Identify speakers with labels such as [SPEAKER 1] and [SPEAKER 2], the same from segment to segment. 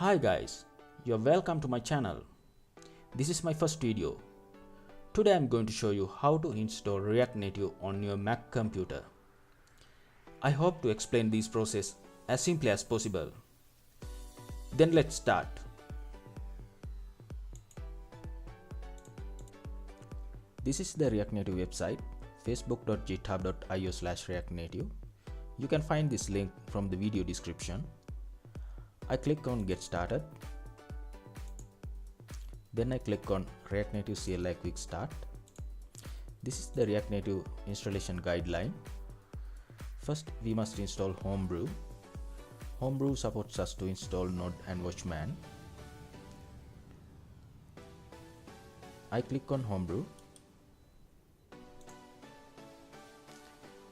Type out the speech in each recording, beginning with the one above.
[SPEAKER 1] Hi guys, you're welcome to my channel. This is my first video. Today I'm going to show you how to install React Native on your Mac computer. I hope to explain this process as simply as possible. Then let's start. This is the React Native website, facebook.github.io/reactnative. You can find this link from the video description. I click on Get Started. Then I click on React Native CLI Quick Start. This is the React Native installation guideline. First, we must install Homebrew. Homebrew supports us to install Node and Watchman. I click on Homebrew.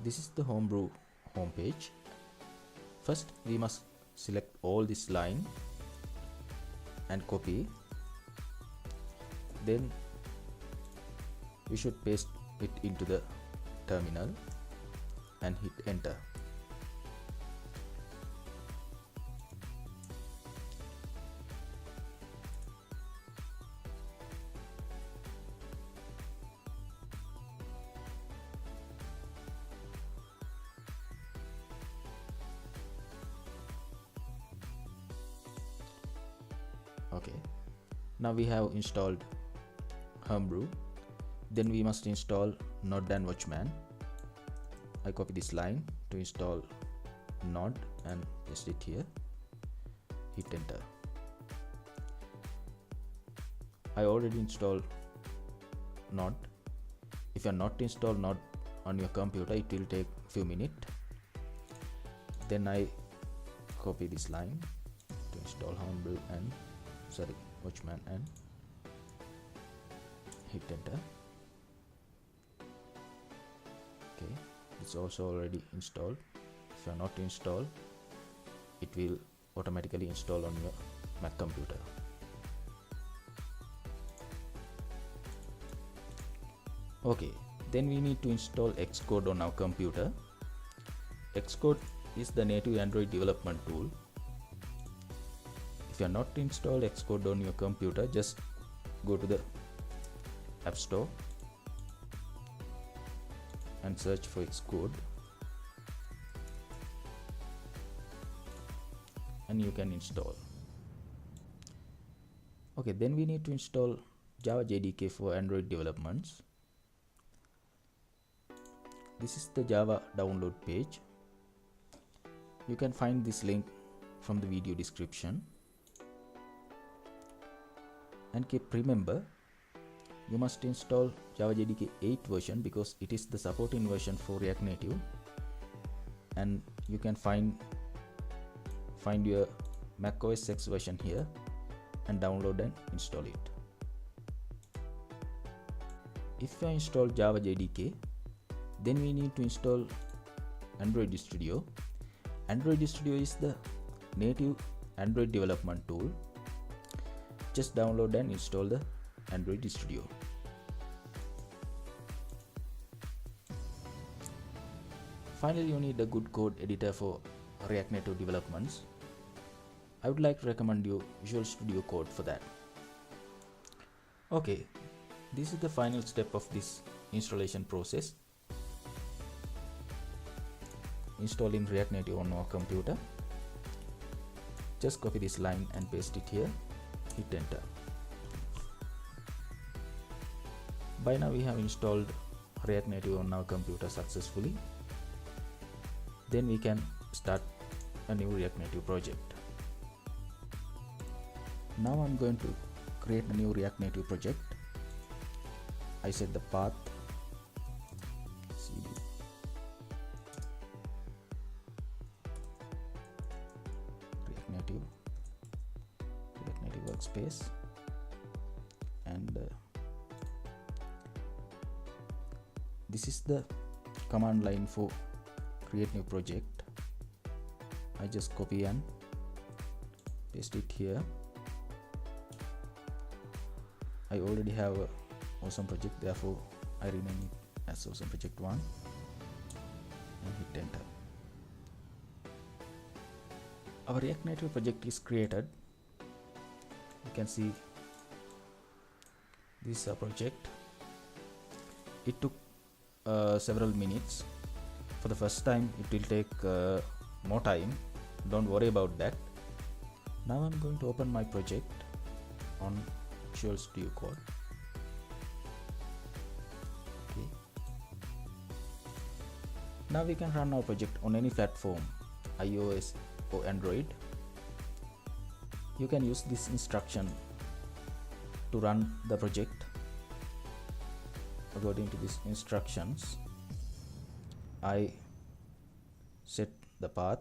[SPEAKER 1] This is the Homebrew homepage. First, we must select all this line and copy. Then we should paste it into the terminal and hit enter. Okay, now we have installed Homebrew. Then we must install Node and Watchman. I copy this line to install Node and paste it here. Hit enter. I already installed Node. If you are not installed Node on your computer, it will take few minutes. Then I copy this line to install Homebrew and Watchman and hit enter. Okay, it's also already installed. If you are not installed, it will automatically install on your Mac computer. Okay, then we need to install Xcode on our computer. Xcode is the native Android development tool. If you are not installed Xcode on your computer, just go to the App Store and search for Xcode, and you can install. Okay, then we need to install Java JDK for Android developments. This is the Java download page. You can find this link from the video description. And remember, you must install Java JDK 8 version because it is the supporting version for React Native, and you can find your Mac OS X version here and download and install it. If you install Java JDK, then we need to install Android Studio. Android Studio is the native Android development tool. Just download and install the Android Studio. Finally, you need a good code editor for React Native developments. I would like to recommend you Visual Studio Code for that. Okay, this is the final step of this installation process. Installing React Native on our computer. Just copy this line and paste it here. Hit enter. By now we have installed React Native on our computer successfully. Then we can start a new React Native project. Now I'm going to create a new React Native project. I set the path cd React Native workspace, and this is the command line for create new project. I just copy and paste it here. I already have a awesome project, therefore I rename it as awesome project 1 and hit enter. Our React Native project is created. You can see this project. It took several minutes. For the first time it will take more time, don't worry about that. Now I'm going to open my project on Visual Studio Code. Okay. Now we can run our project on any platform, iOS or Android. You can use this instruction to run the project. According to these instructions, I set the path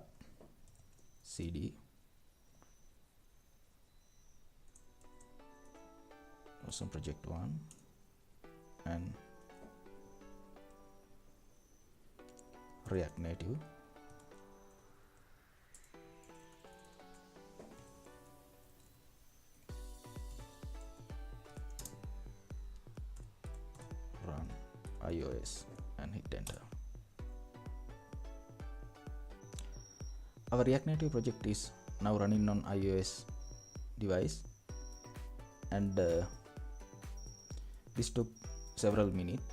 [SPEAKER 1] cd awesome project 1 and React Native. Run iOS and hit enter. Our React Native project is now running on iOS device, and this took several minutes.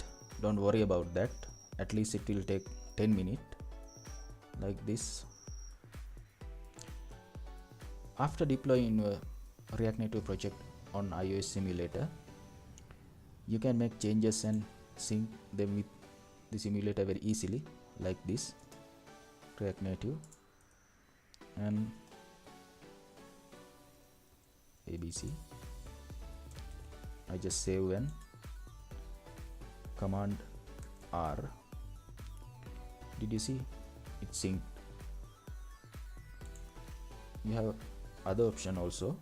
[SPEAKER 1] Don't worry about that, at least it will take 10 minutes like this. After deploying your React Native project on iOS simulator, you can make changes and sync them with the simulator very easily, like this. React Native and ABC. I just save and Command R. Did you see it synced? You have other option also.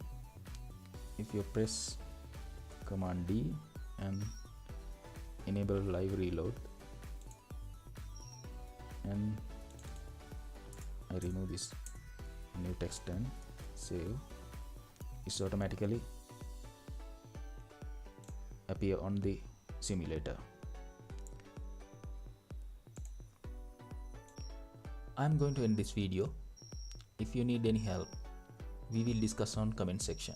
[SPEAKER 1] If you press Command D and enable live reload, and I remove this new text and save, it's automatically appear on the simulator. I'm going to end this video. If you need any help, we will discuss on comment section.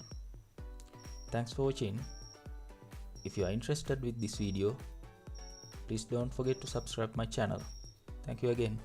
[SPEAKER 1] Thanks for watching. If you are interested with this video, please don't forget to subscribe my channel. Thank you again.